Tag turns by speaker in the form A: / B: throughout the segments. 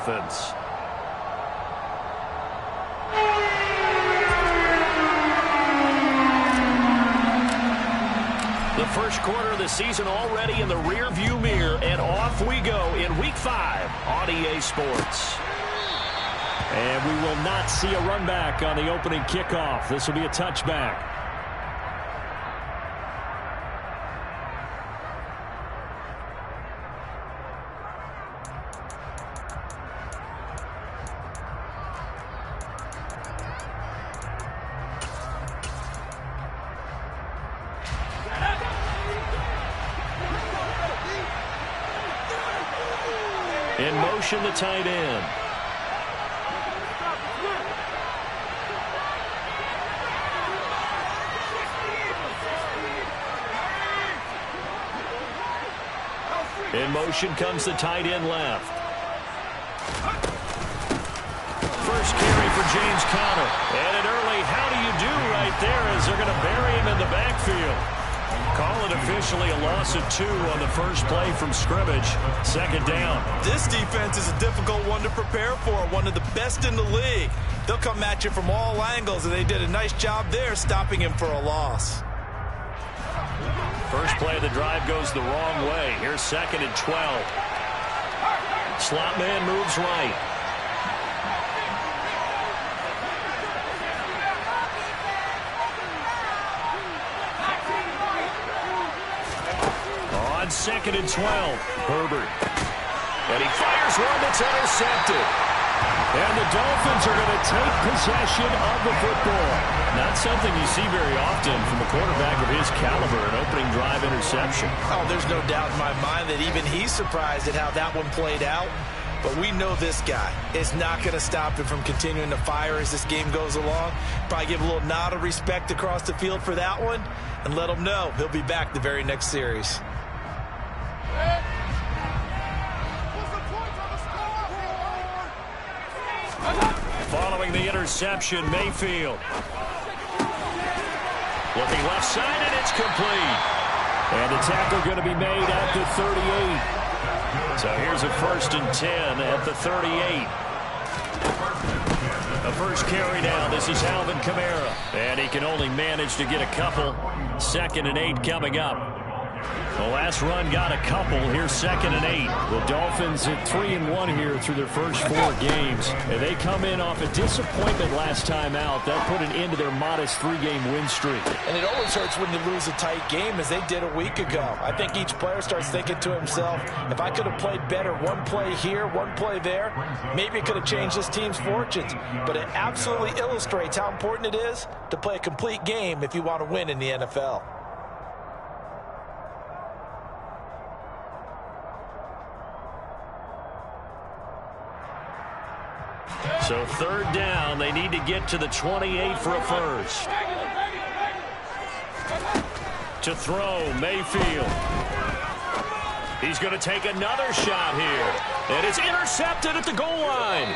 A: Dolphins. The first quarter of the season already in the rearview mirror, and off we go in Week 5 on EA Sports. And we will not see a run back on the opening kickoff. This will be a touchback. In motion, the tight end. In motion comes the tight end left. First carry for James Conner. And an early how do you do right there as they're going to bury him in the backfield. Call it officially a loss of 2 on the first play from scrimmage. Second down.
B: This defense is a difficult one to prepare for, one of the best in the league. They'll come at you from all angles, and they did a nice job there stopping him for a loss.
A: First play of the drive goes the wrong way. Here's 2nd and 12. Slot man moves right. On 2nd and 12, Herbert. And he fires one that's intercepted. And the Dolphins are going to take possession of the football. Not something you see very often from a quarterback of his caliber, an opening drive interception.
B: Oh, there's no doubt in my mind that even he's surprised at how that one played out. But we know this guy is not going to stop him from continuing to fire as this game goes along. Probably give a little nod of respect across the field for that one and let him know he'll be back the very next series.
A: Following the interception, Mayfield. Looking left side, and it's complete. And the tackle going to be made at the 38. So here's a 1st and 10 at the 38. The first carry down. This is Alvin Kamara. And he can only manage to get a couple. 2nd and 8 coming up. The last run got a couple. Here's 2nd and 8. The Dolphins at 3-1 here through their first 4 games. And they come in off a disappointment last time out. That put an end to their modest 3-game win streak.
B: And it always hurts when you lose a tight game as they did a week ago. I think each player starts thinking to himself, if I could have played better one play here, one play there, maybe it could have changed this team's fortunes. But it absolutely illustrates how important it is to play a complete game if you want to win in the NFL.
A: So 3rd down, they need to get to the 28 for a first. To throw, Mayfield. He's going to take another shot here. And it's intercepted at the goal line.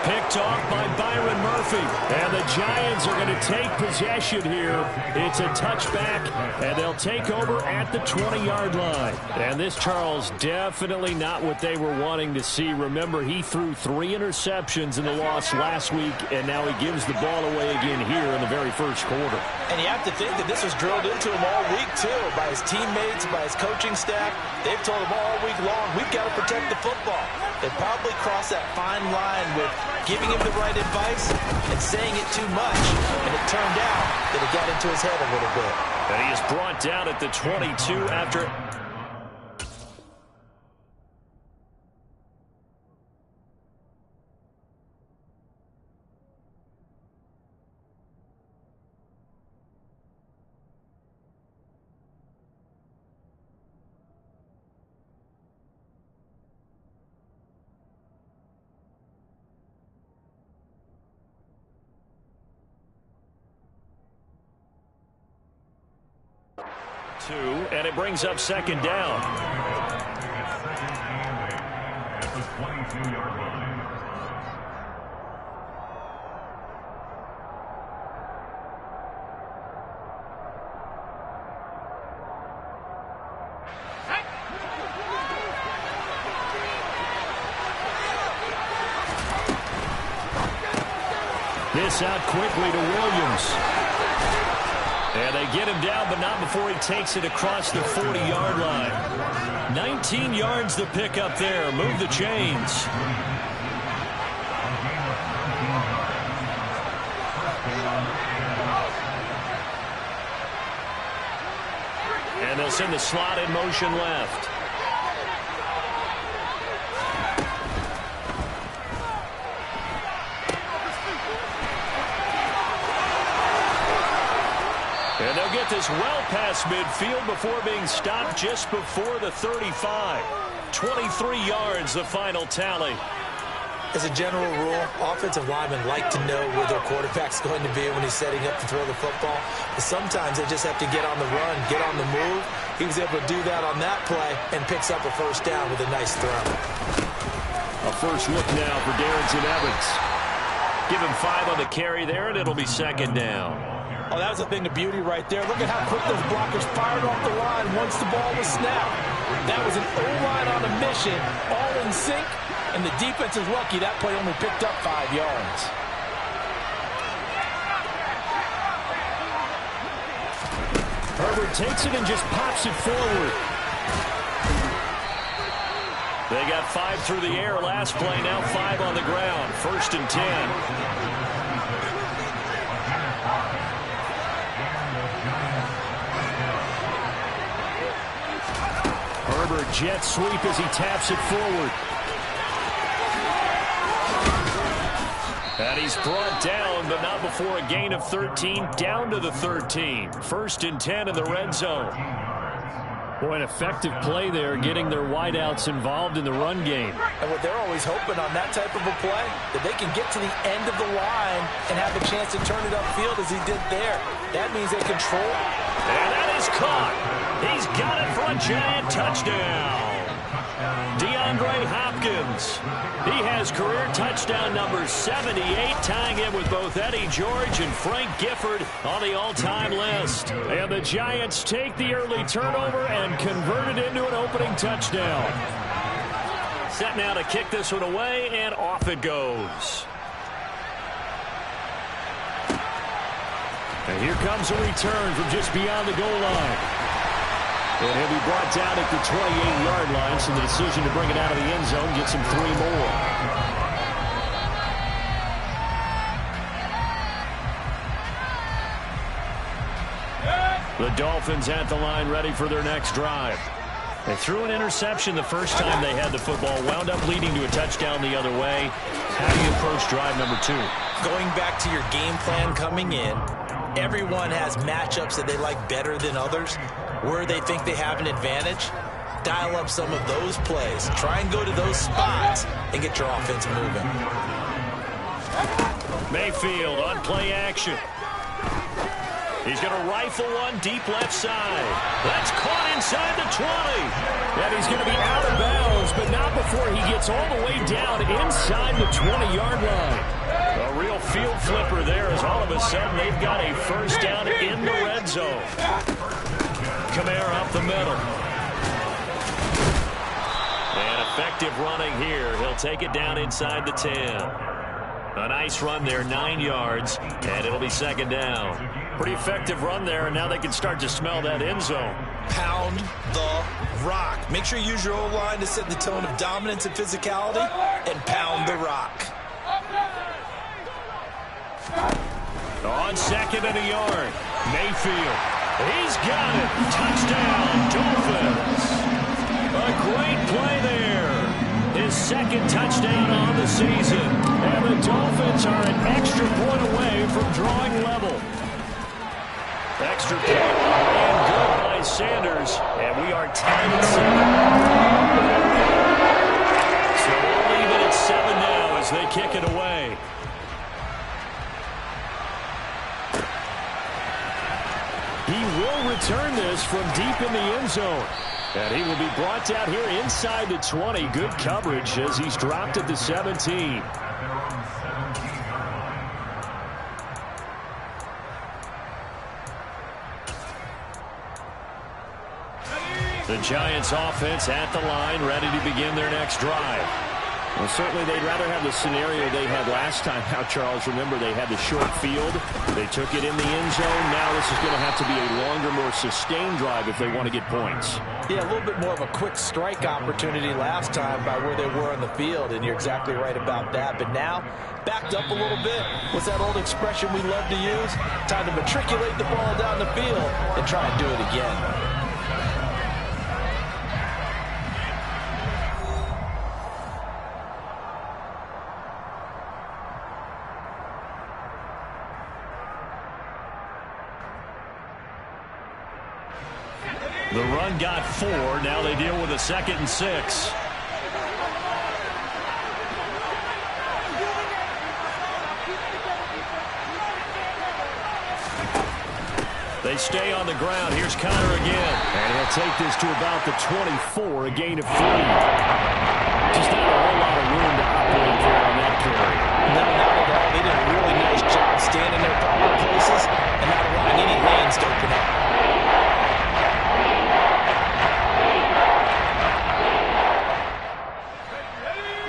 A: Picked off by Byron Murphy. And the Giants are going to take possession here. It's a touchback, and they'll take over at the 20-yard line. And this, Charles, definitely not what they were wanting to see. Remember, he threw 3 interceptions in the loss last week, and now he gives the ball away again here in the very first quarter.
B: And you have to think that this was drilled into him all week, too, by his teammates, by his coaching staff. They've told him all week long, we've got to protect the football. They probably crossed that fine line with giving him the right advice and saying it too much. And it turned out that it got into his head a little bit.
A: And he is brought down at the 22 after... And it brings up 2nd down.
C: At the 22-yard line.
A: This out quickly to Williams. And they get him down, but not before he takes it across the 40-yard line. 19 yards the pick up there. Move the chains. And they'll send the slot in motion left. And they'll get this well past midfield before being stopped just before the 35. 23 yards, the final tally.
B: As a general rule, offensive linemen like to know where their quarterback's going to be when he's setting up to throw the football. But sometimes they just have to get on the run, get on the move. He was able to do that on that play and picks up a first down with a nice throw.
A: A first look now for Darrynton Evans. Give him 5 on the carry there, and it'll be second down.
B: Oh, that was a thing of beauty right there. Look at how quick those blockers fired off the line once the ball was snapped. That was an O-line on a mission, all in sync, and the defense is lucky that play only picked up 5 yards.
A: Herbert takes it and just pops it forward. They got 5 through the air last play, now 5 on the ground. 1st and 10. Herbert jet sweep as he taps it forward. And he's brought down, but not before a gain of 13, down to the 13. 1st and 10 in the red zone. Boy, an effective play there, getting their wideouts involved in the run game.
B: And what they're always hoping on that type of a play, that they can get to the end of the line and have a chance to turn it upfield as he did there. That means they control.
A: And that is caught. He's got it for a giant touchdown. DeAndre Hopkins. He has career touchdown number 78, tying him with both Eddie George and Frank Gifford on the all-time list. And the Giants take the early turnover and convert it into an opening touchdown. Set now to kick this one away, and off it goes. And here comes a return from just beyond the goal line. And he'll be brought down at the 28-yard line, so the decision to bring it out of the end zone gets him 3 more. The Dolphins at the line ready for their next drive. They threw an interception the first time they had the football, wound up leading to a touchdown the other way. How do you approach drive number 2?
B: Going back to your game plan coming in, everyone has matchups that they like better than others. Where they think they have an advantage, dial up some of those plays. Try and go to those spots and get your offense moving.
A: Mayfield on play action. He's going to rifle one deep left side. That's caught inside the 20. And he's going to be out of bounds, but not before he gets all the way down inside the 20-yard line. A real field flipper there, as all of a sudden they've got a first down in the red zone. Kamara up the middle. And effective running here. He'll take it down inside the 10. A nice run there, 9 yards, and it'll be second down. Pretty effective run there, and now they can start to smell that end zone.
B: Pound the rock. Make sure you use your O-line to set the tone of dominance and physicality, and pound the rock.
A: On 2nd and a yard, Mayfield. He's got it. Touchdown, Dolphins. A great play there. His 2nd touchdown on the season. And the Dolphins are an extra point away from drawing level. Extra point and good by Sanders. And we are tied at 7. So we'll leave it at 7 now as they kick it away. He will return this from deep in the end zone. And he will be brought down here inside the 20. Good coverage as he's dropped at the 17. The Giants offense at the line, ready to begin their next drive. Well, certainly they'd rather have the scenario they had last time out, Charles. Remember, they had the short field. They took it in the end zone. Now this is going to have to be a longer, more sustained drive if they want to get points.
B: Yeah, a little bit more of a quick strike opportunity last time by where they were on the field, and you're exactly right about that. But now, backed up a little bit. What's that old expression we love to use? Time to matriculate the ball down the field and try and do it again.
A: The run got 4. Now they deal with a 2nd and 6. They stay on the ground. Here's Conner again. And he'll take this to about the 24, a gain of 3. Just not a whole lot of room to operate there on that carry.
B: No, not at all. They did a really nice job standing their proper places and not allowing any lanes to open up.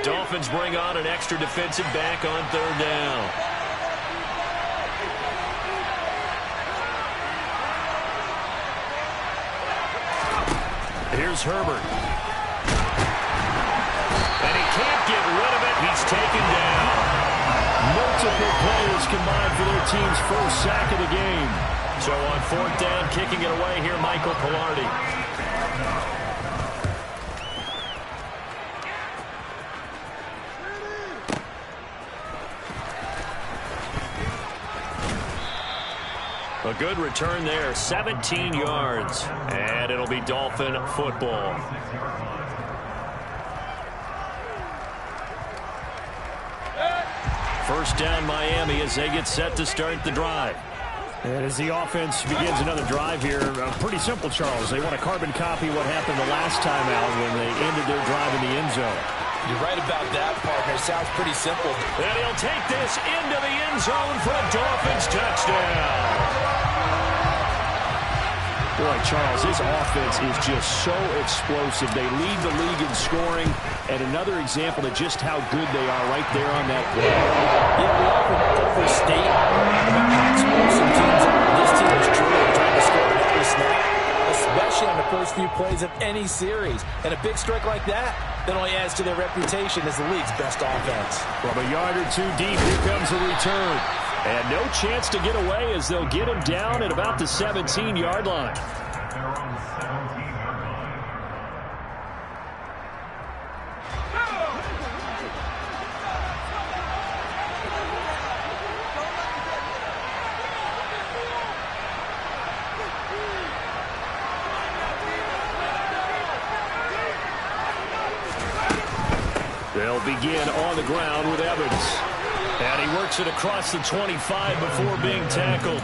A: Dolphins bring on an extra defensive back on 3rd down. Here's Herbert. And he can't get rid of it. He's taken down. Multiple players combined for their team's first sack of the game. So on 4th down, kicking it away here, Michael Palardy. A good return there, 17 yards. And it'll be Dolphin football. First down Miami as they get set to start the drive. And as the offense begins another drive here, pretty simple, Charles. They want to carbon copy what happened the last time out when they ended their drive in the end zone.
B: You're right about that, partner. Sounds pretty simple.
A: And he'll take this into the end zone for a Dolphins touchdown. Boy, Charles, this offense is just so explosive. They lead the league in scoring, and another example of just how good they are right there on that play.
B: Yeah, we often overstate how explosive teams are. This team is truly trying to score every snap, especially on the first few plays of any series. And a big strike like that only adds to their reputation as the league's best offense.
A: From a yard or 2 deep, here comes the return. And no chance to get away as they'll get him down at about the 17-yard line.
C: They're on the 17-yard line.
A: They'll begin on the ground with Evans. And he works it across the 25 before being tackled.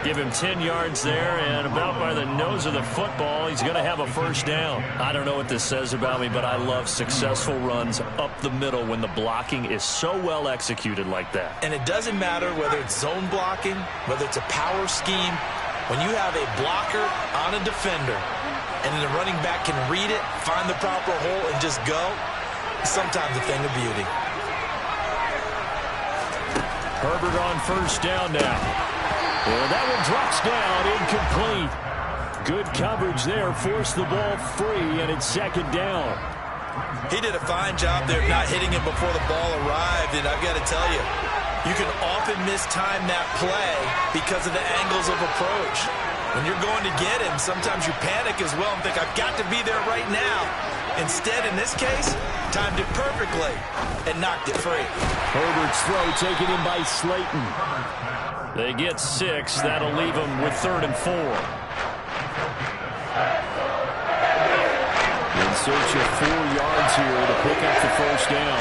A: Give him 10 yards there, and about by the nose of the football, he's going to have a first down. I don't know what this says about me, but I love successful runs up the middle when the blocking is so well executed like that.
B: And it doesn't matter whether it's zone blocking, whether it's a power scheme. When you have a blocker on a defender, and then the running back can read it, find the proper hole, and just go, it's sometimes a thing of beauty.
A: Herbert on first down now. And that one drops down, incomplete. Good coverage there, forced the ball free, and it's 2nd down.
B: He did a fine job there not hitting him before the ball arrived, and I've got to tell you, you can often mistime that play because of the angles of approach. When you're going to get him, sometimes you panic as well and think, I've got to be there right now. Instead, in this case, timed it perfectly and knocked it free.
A: Herbert's throw taken in by Slayton. They get 6. That'll leave them with 3rd and 4. In search of 4 yards here to pick up the first down.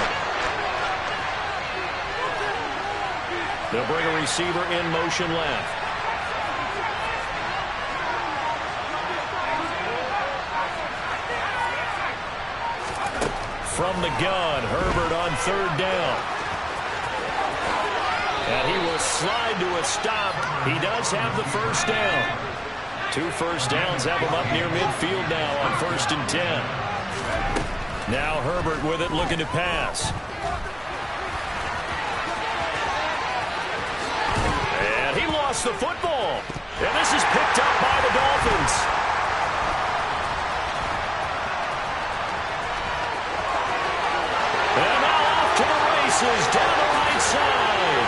A: They'll bring a receiver in motion left. From the gun, Herbert on 3rd down. And he will slide to a stop. He does have the first down. 2 first downs have him up near midfield now on 1st and 10. Now Herbert with it, looking to pass. And he lost the football. And this is picked up by the Dolphins. And now off to the races down the right side.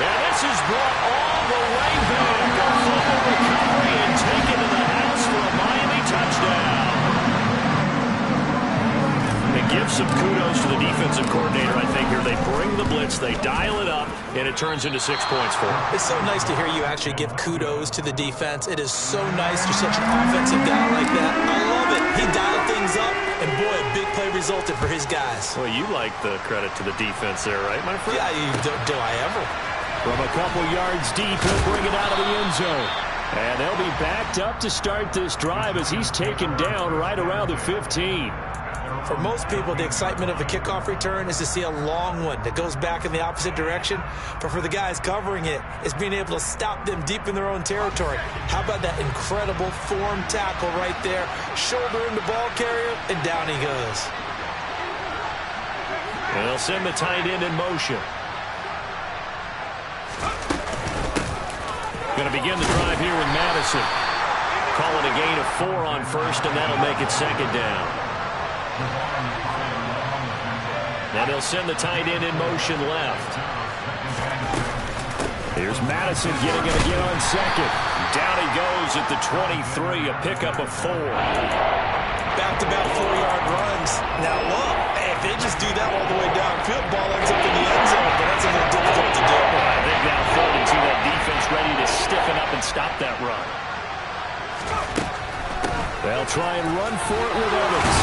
A: And this is brought all the way back. A fumble recovery and taken to the house for a Miami touchdown. And give some kudos to the defensive coordinator, I think, here. They bring the blitz, they dial it up, and it turns into 6 points for them.
B: It's so nice to hear you actually give kudos to the defense. It is so nice. You're such an offensive guy like that. I love it. He dialed things up, and boy, a big play resulted for his guys.
A: Well, you like the credit to the defense there, right, my friend?
B: Yeah, do I ever?
A: From a couple yards deep, he'll bring it out of the end zone. And they'll be backed up to start this drive as he's taken down right around the 15.
B: For most people, the excitement of the kickoff return is to see a long one that goes back in the opposite direction. But for the guys covering it, it's being able to stop them deep in their own territory. How about that incredible form tackle right there? Shoulder into ball carrier, and down he goes.
A: And they'll send the tight end in motion. Going to begin the drive here with Madison. Call it a gain of 4 on first, and that'll make it second down. And he'll send the tight end in motion left. Here's Madison getting it again on second. Down he goes at the 23, a pickup of 4.
B: Back-to-back 4-yard runs. Now look, if they just do that all the way downfield, ball ends up in the end zone, but that's a little difficult to do.
A: I think now 3rd and 2, that defense ready to stiffen up and stop that run. They'll try and run for it with Evans.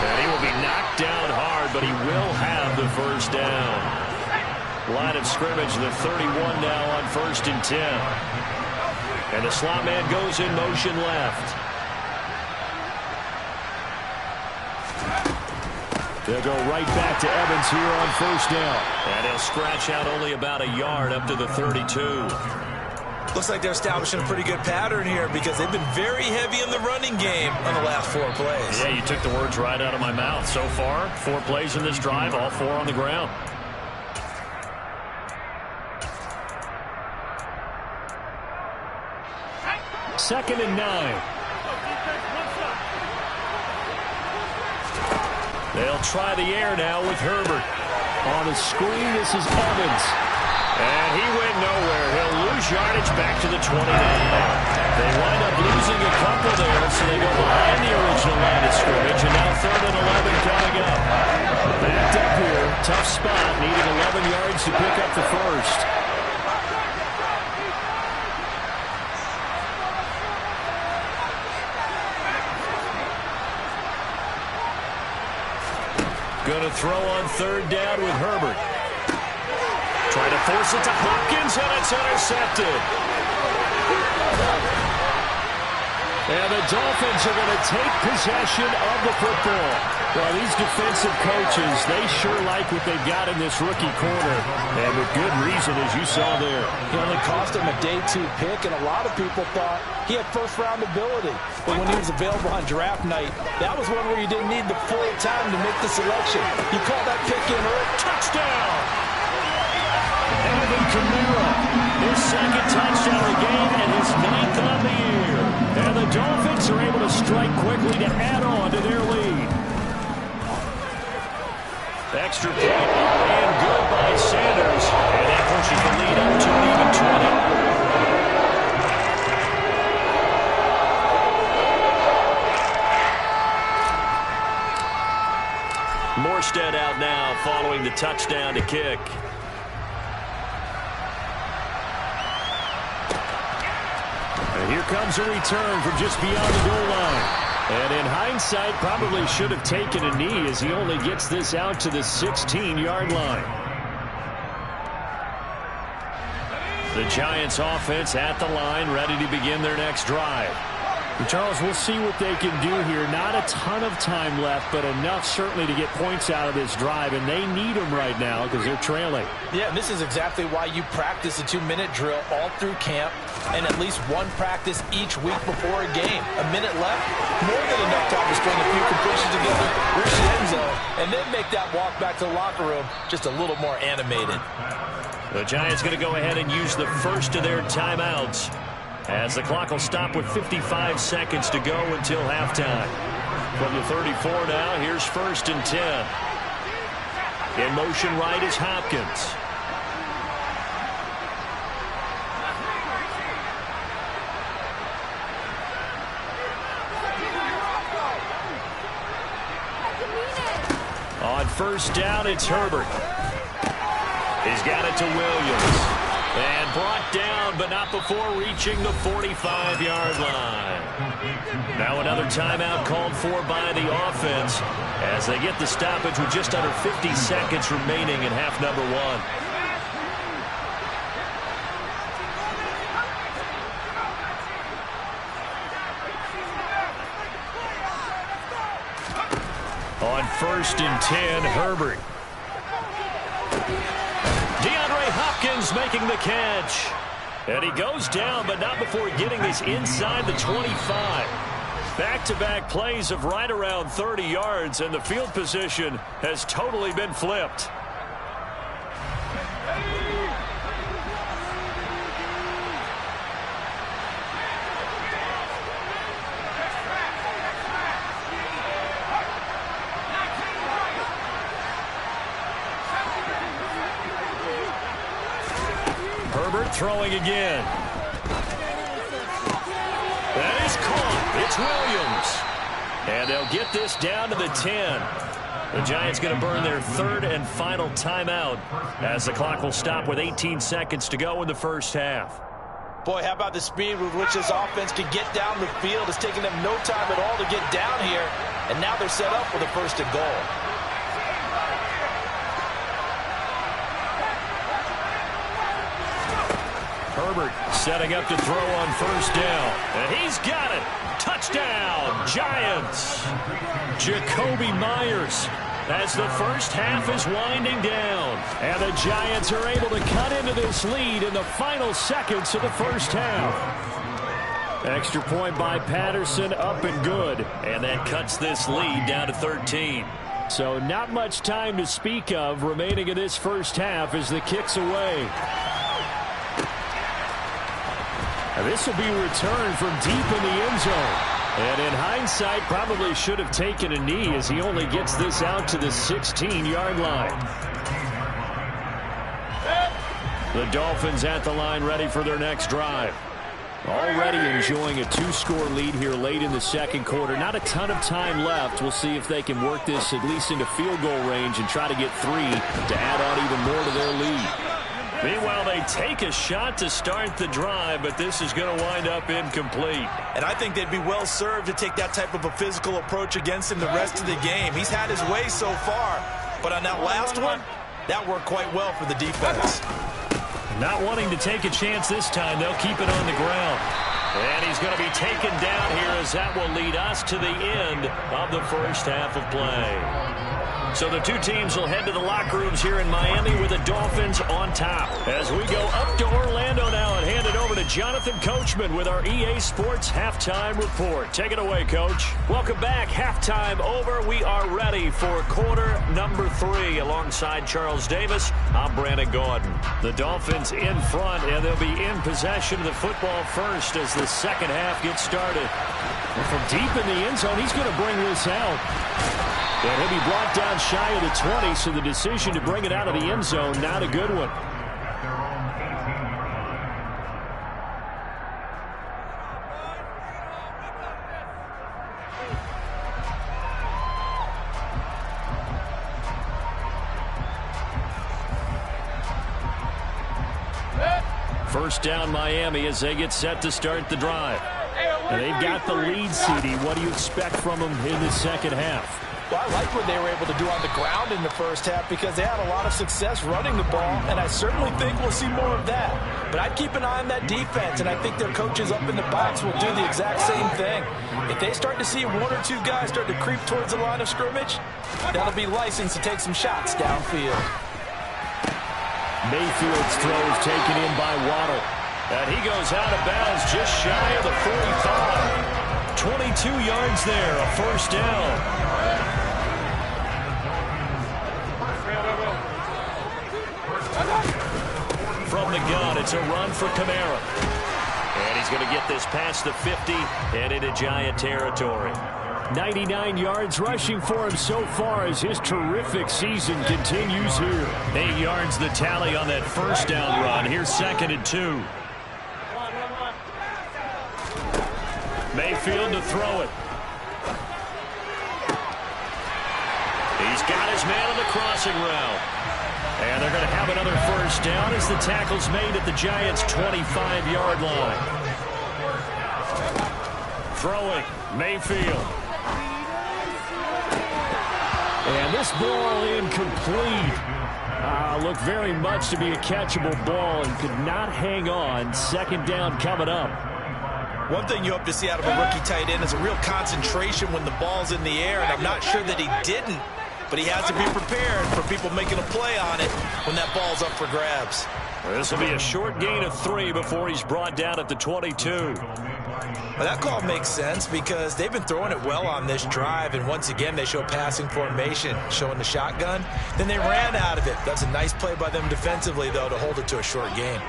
A: And he will be knocked down hard, but he will have the first down. Line of scrimmage, the 31 now on 1st and 10. And the slot man goes in motion left. They'll go right back to Evans here on 1st down. And he'll scratch out only about a yard up to the 32.
B: Looks like they're establishing a pretty good pattern here because they've been very heavy in the running game on the last 4 plays.
A: Yeah, you took the words right out of my mouth. So far, 4 plays in this drive, all 4 on the ground. Second and 9. They'll try the air now with Herbert. On the screen, this is Evans. And he went nowhere. He'll lose yardage back to the 29. They wind up losing a couple there, so they go behind the original line of scrimmage, and now 3rd and 11 coming up. Backed up here, tough spot, needing 11 yards to pick up the first. Going to throw on 3rd down with Herbert. Trying to force it to Hopkins, and it's intercepted. And the Dolphins are going to take possession of the football. Well, these defensive coaches, they sure like what they've got in this rookie corner. And with good reason, as you saw there.
B: It only cost him a day 2 pick, and a lot of people thought he had first-round ability. But when he was available on draft night, that was one where you didn't need the full time to make the selection. You call that pick in early.
A: Touchdown! Alvin Kamara, his 2nd touchdown of the game and his 9th on the year. And the Dolphins are able to strike quickly to add on to their lead. Extra point and good by Sanders. And that pushes the lead up to an even 20. Morstead out now following the touchdown to kick. And here comes a return from just beyond the goal line. And in hindsight, probably should have taken a knee as he only gets this out to the 16-yard line. The Giants offense at the line, ready to begin their next drive. Charles, we'll see what they can do here. Not a ton of time left, but enough certainly to get points out of this drive, and they need them right now because they're trailing.
B: Yeah, and this is exactly why you practice a 2-minute drill all through camp and at least one practice each week before a game. A minute left, more than enough time to string a few completions together, reach the end zone, and then make that walk back to the locker room just a little more animated.
A: The Giants going to go ahead and use the first of their timeouts, as the clock will stop with 55 seconds to go until halftime. From the 34 now, here's 1st and 10. In motion right is Hopkins. On 1st down, it's Herbert. He's got it to Williams. And brought down, but not before reaching the 45-yard line. Now another timeout called for by the offense as they get the stoppage with just under 50 seconds remaining in half number 1. On 1st and 10, Herbert. DeAndre Hopkins making the catch. And he goes down, but not before getting this inside the 25. Back-to-back plays of right around 30 yards, and the field position has totally been flipped. Herbert throwing again. That is caught. It's Williams. And they'll get this down to the 10. The Giants going to burn their 3rd and final timeout as the clock will stop with 18 seconds to go in the first half.
B: Boy, how about the speed with which this offense can get down the field? It's taking them no time at all to get down here. And now they're set up for the 1st and goal.
A: Herbert setting up to throw on 1st down. And he's got it. Touchdown, Giants. Jakobi Meyers as the first half is winding down. And the Giants are able to cut into this lead in the final seconds of the first half. Extra point by Patterson, up and good. And that cuts this lead down to 13. So not much time to speak of remaining in this first half as the kick's away. And this will be returned from deep in the end zone. And in hindsight, probably should have taken a knee as he only gets this out to the 16-yard line. The Dolphins at the line ready for their next drive. Already enjoying a 2-score lead here late in the second quarter. Not a ton of time left. We'll see if they can work this at least into field goal range and try to get 3 to add on even more to their lead. Meanwhile, they take a shot to start the drive, but this is going to wind up incomplete.
B: And I think they'd be well served to take that type of a physical approach against him the rest of the game. He's had his way so far, but on that last one, that worked quite well for the defense.
A: Not wanting to take a chance this time, they'll keep it on the ground. And he's going to be taken down here as that will lead us to the end of the first half of play. So the two teams will head to the locker rooms here in Miami with the Dolphins on top. As we go up to Orlando now and hand it over to Jonathan Coachman with our EA Sports Halftime Report. Take it away, Coach. Welcome back. Halftime over. We are ready for quarter number 3. Alongside Charles Davis, I'm Brandon Gordon. The Dolphins in front, and they'll be in possession of the football first as the second half gets started. And from deep in the end zone, he's going to bring this out. And he'll be brought down shy of the 20, so the decision to bring it out of the end zone, not a good one. First down Miami as they get set to start the drive. And they've got the lead, CD. What do you expect from them in the second half?
B: Well, I like what they were able to do on the ground in the first half because they had a lot of success running the ball, and I certainly think we'll see more of that. But I'd keep an eye on that defense, and I think their coaches up in the box will do the exact same thing. If they start to see one or two guys start to creep towards the line of scrimmage, that'll be licensed to take some shots downfield.
A: Mayfield's throw is taken in by Waddle. And he goes out of bounds just shy of the 45. 22 yards there, a first down. From the gun, it's a run for Kamara. And he's going to get this past the 50 and into Giant territory. 99 yards rushing for him so far as his terrific season continues here. 8 yards the tally on that first down run. Here's 2nd and 2. Mayfield to throw it. He's got his man on the crossing route. And they're going to have another first down as the tackle's made at the Giants' 25-yard line. Throwing, Mayfield. And this ball incomplete. Looked very much to be a catchable ball and could not hang on. 2nd down coming up.
B: One thing you hope to see out of a rookie tight end is a real concentration when the ball's in the air, and I'm not sure that he didn't. But he has to be prepared for people making a play on it when that ball's up for grabs.
A: This will be a short gain of 3 before he's brought down at the 22.
B: Well, that call makes sense because they've been throwing it well on this drive, and once again they show passing formation, showing the shotgun. Then they ran out of it. That's a nice play by them defensively, though, to hold it to a short gain.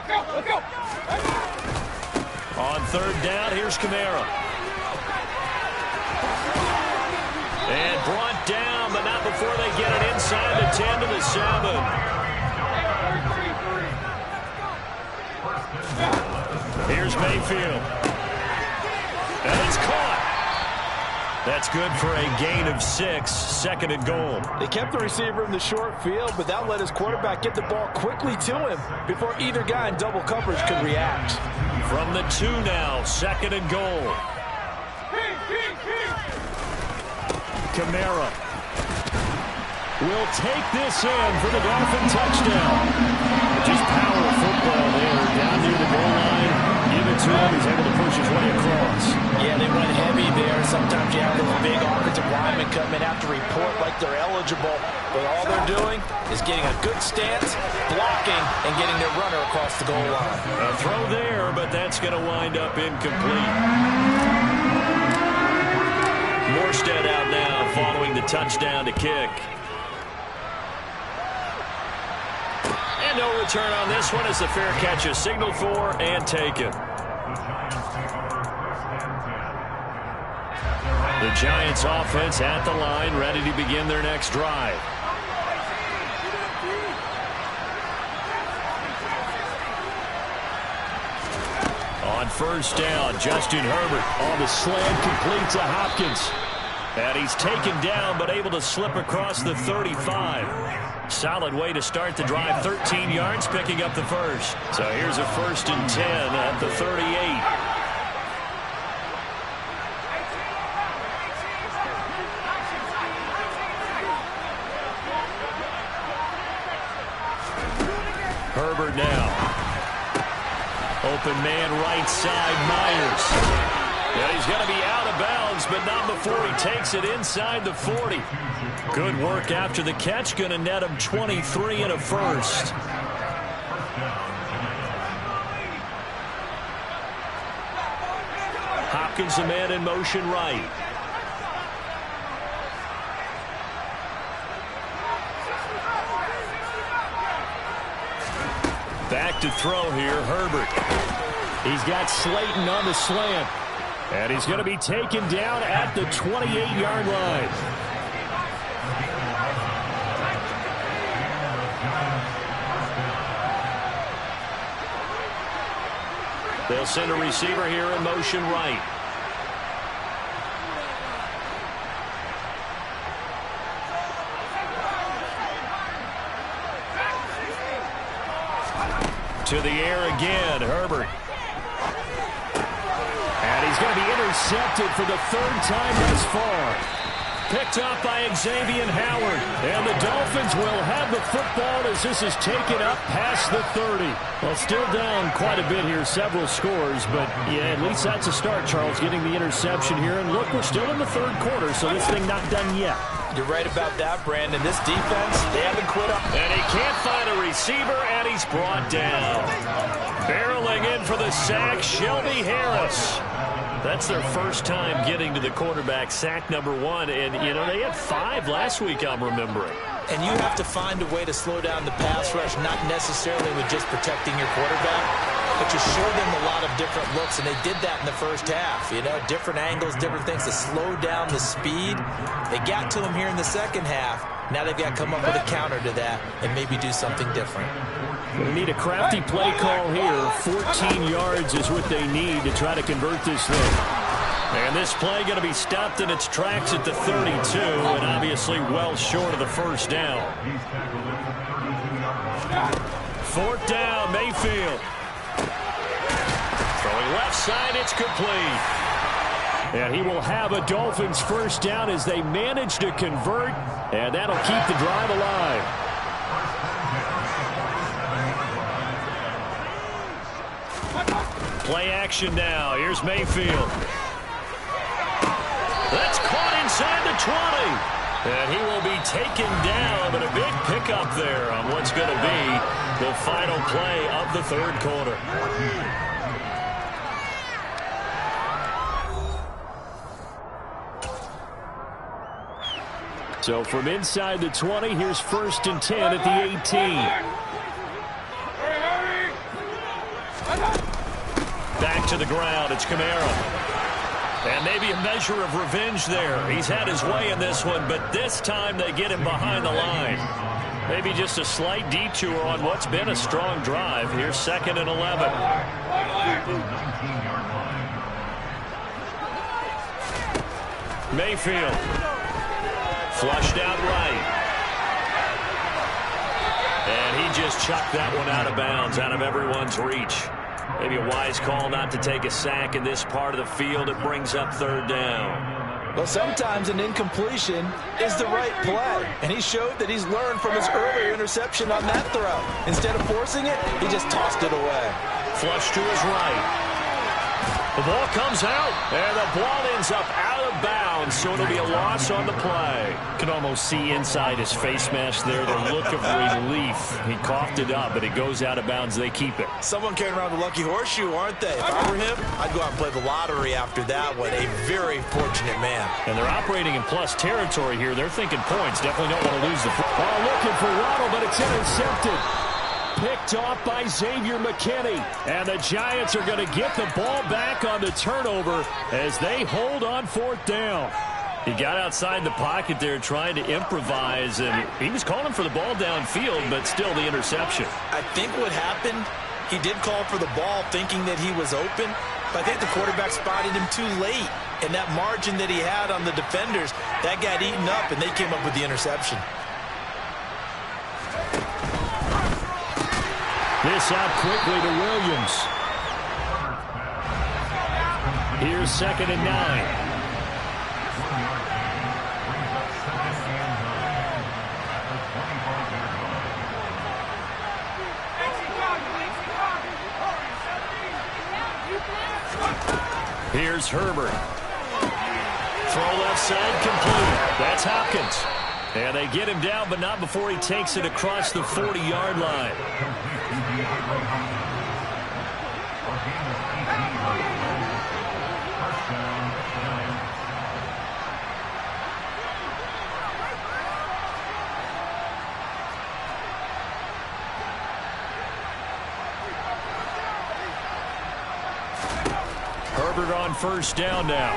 C: Let's go.
A: On 3rd down, here's Kamara. And brought down, but not before they get it inside the 10 to the 7. Here's Mayfield. And it's caught. That's good for a gain of 6, 2nd and goal.
B: They kept the receiver in the short field, but that let his quarterback get the ball quickly to him before either guy in double coverage could react.
A: From the 2 now, 2nd and goal. Kamara will take this in for the Dolphin touchdown. Just power football there down near the goal line. Give it to him. He's able to push his way across.
B: Yeah, they went heavy there. Sometimes you have those big offensive linemen come in have to report like they're eligible. But all they're doing is getting a good stance, blocking, and getting their runner across the goal line.
A: A throw there, but that's going to wind up incomplete. Morstead out now following the touchdown to kick. And no return on this one as the fair catch is signaled for and taken. The Giants offense at the line, ready to begin their next drive. On 1st down, Justin Herbert on the slant, complete to Hopkins. And he's taken down, but able to slip across the 35. Solid way to start the drive, 13 yards, picking up the first. So here's a 1st and 10 at the 38. Herbert now. Open man right side, Myers. Yeah, he's going to be out of bounds, but not before he takes it inside the 40. Good work after the catch. Going to net him 23 and a first. Hopkins, the man in motion right. Back to throw here, Herbert. He's got Slayton on the slant. And he's going to be taken down at the 28-yard line. They'll send a receiver here in motion right. To the air again, Herbert. And he's going to be intercepted for the 3rd time thus far. picked off by Xavier Howard. And the Dolphins will have the football as this is taken up past the 30. Well, still down quite a bit here, several scores. But, yeah, at least that's a start, Charles, getting the interception here. And, look, we're still in the third quarter, so this thing not done yet.
B: You're right about that, Brandon. This defense, they haven't quit up.
A: And he can't find a receiver, and he's brought down. Barreling in for the sack, Shelby Harris. That's their first time getting to the quarterback, sack number 1. And, you know, they had 5 last week, I'm remembering.
B: And you have to find a way to slow down the pass rush, not necessarily with just protecting your quarterback, but you show them a lot of different looks, and they did that in the first half. You know, different angles, different things to slow down the speed. They got to him here in the second half. Now they've got to come up with a counter to that and maybe do something different.
A: They need a crafty play call here. 14 yards is what they need to try to convert this thing. And this play going to be stopped in its tracks at the 32, and obviously well short of the first down. 4th down, Mayfield. Throwing left side, it's complete. And he will have a Dolphins first down as they manage to convert, and that'll keep the drive alive. Play action now. Here's Mayfield. That's caught inside the 20. And he will be taken down, but a big pickup there on what's going to be the final play of the third quarter. So from inside the 20, here's 1st and 10 at the 18. Back to the ground, it's Kamara. And maybe a measure of revenge there. He's had his way in this one, but this time they get him behind the line. Maybe just a slight detour on what's been a strong drive. Here's 2nd and 11. Mayfield. Flushed out right. And he just chucked that one out of bounds, out of everyone's reach. Maybe a wise call not to take a sack in this part of the field. It brings up 3rd down.
B: Well, sometimes an incompletion is the right play. And he showed that he's learned from his earlier interception on that throw. Instead of forcing it, he just tossed it away.
A: Flush to his right. The ball comes out, and the ball ends up out of bounds, so it'll be a loss on the play. You can almost see inside his face mask there the look of relief. He coughed it up, but it goes out of bounds. They keep it.
B: Someone carrying around the lucky horseshoe, aren't they? If I were him, I'd go out and play the lottery after that one. A very fortunate man.
A: And they're operating in plus territory here. They're thinking points. Definitely don't want to lose the ball. Looking for Waddle, but it's intercepted. Picked off by Xavier McKinney. And the Giants are going to get the ball back on the turnover as they hold on 4th down. He got outside the pocket there trying to improvise, and he was calling for the ball downfield, but still the interception.
B: I think what happened, he did call for the ball thinking that he was open, but I think the quarterback spotted him too late. And that margin that he had on the defenders, that got eaten up, and they came up with the interception.
A: This out quickly to Williams. Here's 2nd and 9. Here's Herbert. Throw left side complete. That's Hopkins. And they get him down, but not before he takes it across the 40-yard line. Herbert on 1st down now.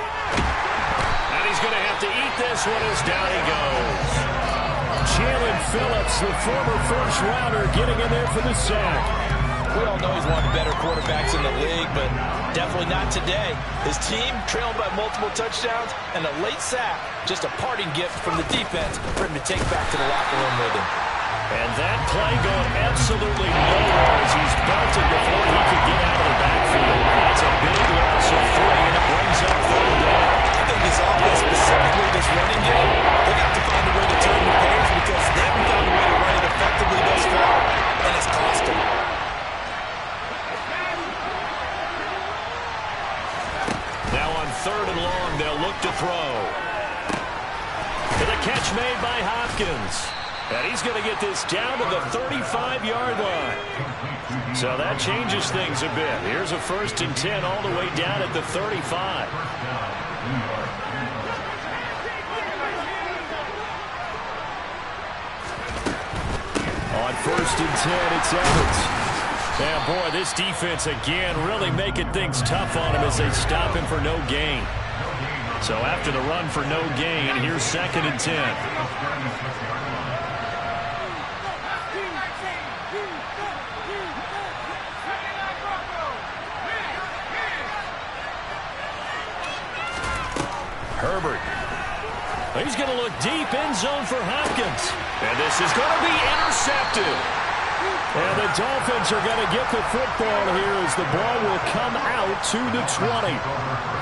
A: And he's going to have to eat this one as down he goes. Jalen Phillips, the former first-rounder, getting in there for the sack.
B: We all know he's one of the better quarterbacks in the league, but definitely not today. His team trailed by multiple touchdowns, and a late sack, just a parting gift from the defense for him to take back to the locker room with him.
A: And that play going absolutely nowhere as he's belted before he could get out of the backfield. That's a big loss of 3, and it brings up 3rd down.
B: I think this offense, specifically this running game,
A: Hopkins. And he's going to get this down to the 35-yard line. So that changes things a bit. Here's a 1st and 10 all the way down at the 35. On 1st and 10, it's Evans. And boy, this defense again really making things tough on him as they stop him for no gain. So after the run for no gain, here's 2nd and 10. Herbert. He's going to look deep, end zone for Hopkins. And this is going to be intercepted. And the Dolphins are going to get the football here as the ball will come out to the 20.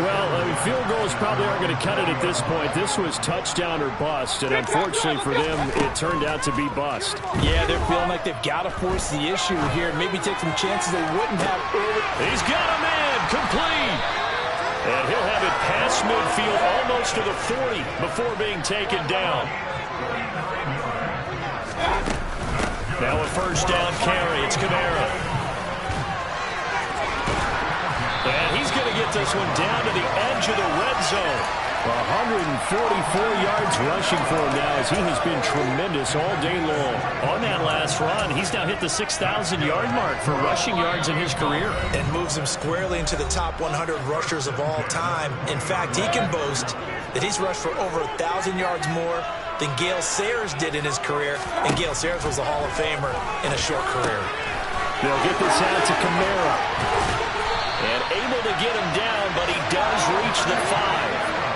A: Well, field goals probably aren't going to cut it at this point. This was touchdown or bust, and unfortunately for them, it turned out to be bust.
B: Yeah, they're feeling like they've got to force the issue here, maybe take some chances they wouldn't have early.
A: He's got a man, complete. And he'll have it past midfield almost to the 40 before being taken down. Now a 1st down carry. It's Kamara. And he's going to get this one down to the edge of the red zone. 144 yards rushing for him now as he has been tremendous all day long. On that last run, he's now hit the 6,000-yard mark for rushing yards in his career.
B: And moves him squarely into the top 100 rushers of all time. In fact, he can boast that he's rushed for over 1,000 yards more than Gale Sayers did in his career. And Gale Sayers was a Hall of Famer in a short career.
A: They'll get this out to Kamara. And able to get him down, but he does reach the 5.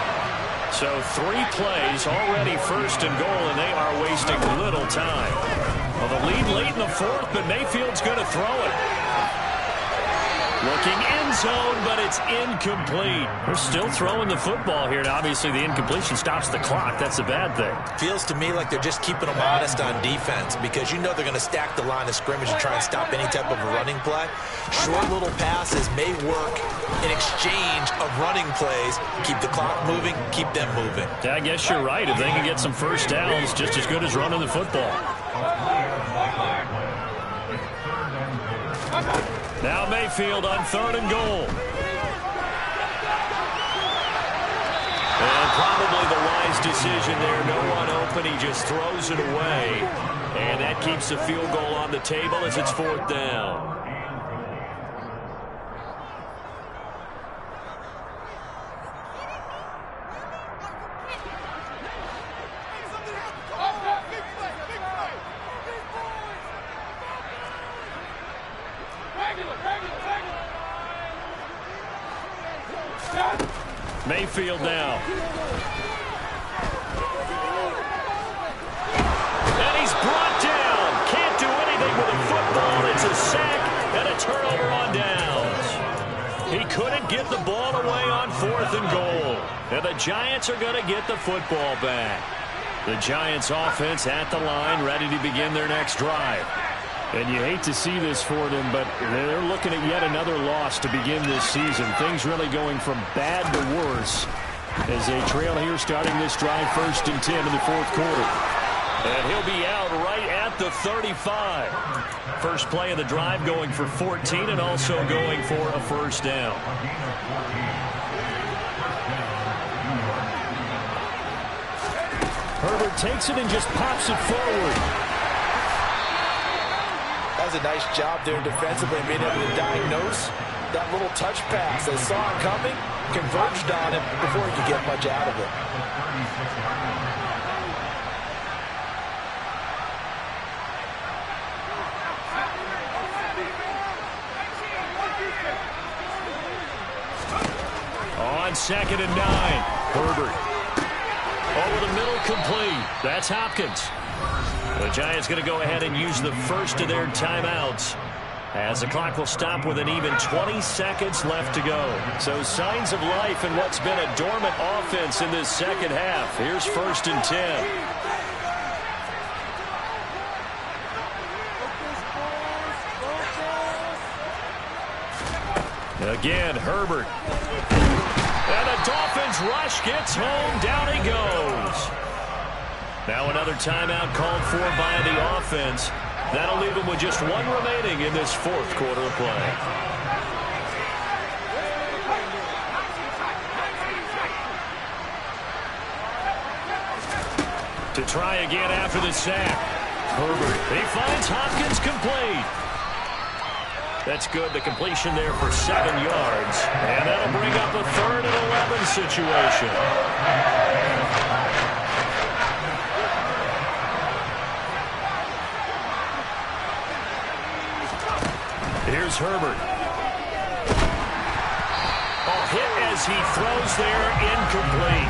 A: So 3 plays, already 1st and goal, and they are wasting little time. Well, the lead late in the 4th, but Mayfield's going to throw it. Looking end zone, but it's incomplete. They're still throwing the football here, and obviously the incompletion stops the clock. That's a bad thing.
B: Feels to me like they're just keeping them honest on defense because you know they're going to stack the line of scrimmage and try and stop any type of a running play. Short little passes may work in exchange of running plays. Keep the clock moving, keep them moving.
A: Yeah, I guess you're right. If they can get some 1st downs, just as good as running the football. Now Mayfield on 3rd and goal. And probably the wise decision there. No one open. He just throws it away. And that keeps the field goal on the table as it's 4th down. Mayfield now. And he's brought down. Can't do anything with a football. It's a sack and a turnover on downs. He couldn't get the ball away on 4th and goal. And the Giants are going to get the football back. The Giants offense at the line, ready to begin their next drive. And you hate to see this for them, but they're looking at yet another loss to begin this season. Things really going from bad to worse as they trail here starting this drive 1st and 10 in the 4th quarter. And he'll be out right at the 35. First play of the drive going for 14 and also going for a 1st down. Herbert takes it and just pops it forward.
B: Does a nice job there defensively, being able to diagnose that little touch pass. They saw it coming, converged on it before he could get much out of it.
A: On 2nd and 9, Herbert. Over the middle, complete. That's Hopkins. The Giants going to go ahead and use the first of their timeouts as the clock will stop with an even 20 seconds left to go. So signs of life in what's been a dormant offense in this second half. Here's 1st and 10. Again, Herbert. And the Dolphins rush gets home. Down he goes. Now another timeout called for by the offense. That'll leave them with just one remaining in this fourth quarter of play. To try again after the sack. Herbert, he finds Hopkins complete. That's good. The completion there for 7 yards. And that'll bring up a 3rd and 11 situation. Here's Herbert. Oh, hit as he throws there, incomplete.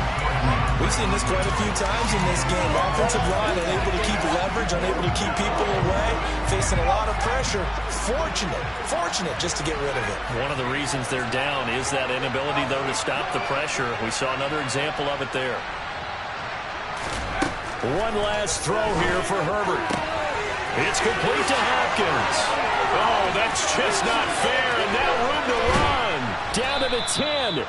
B: We've seen this quite a few times in this game. Offensive line unable to keep leverage, unable to keep people away, facing a lot of pressure. Fortunate just to get rid of it.
A: One of the reasons they're down is that inability, though, to stop the pressure. We saw another example of it there. One last throw here for Herbert. It's complete to Hopkins. Oh, that's just not fair, and now room to run. Down to the 10.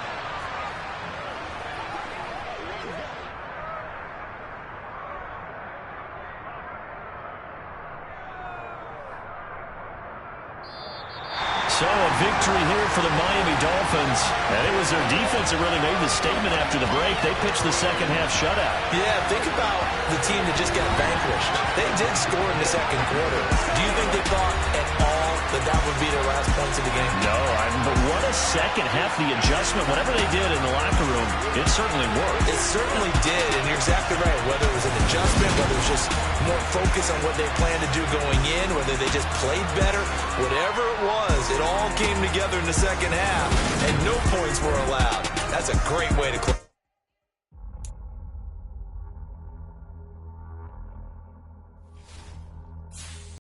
A: So a victory here for the Miami Dolphins. And it was their defense that really made the statement after the break. They pitched the second half shutout.
B: Yeah, think about the team that just got vanquished. They did score in the second quarter. Do you think they thought at all that would be their last points of the game?
A: No, but what a second half. The adjustment, whatever they did in the locker room, it certainly worked.
B: It certainly did, and you're exactly right. Whether it was an adjustment, whether it was just more focus on what they planned to do going in, whether they just played better, whatever it was, it all came together in the second half, and no points were allowed. That's a great way to close.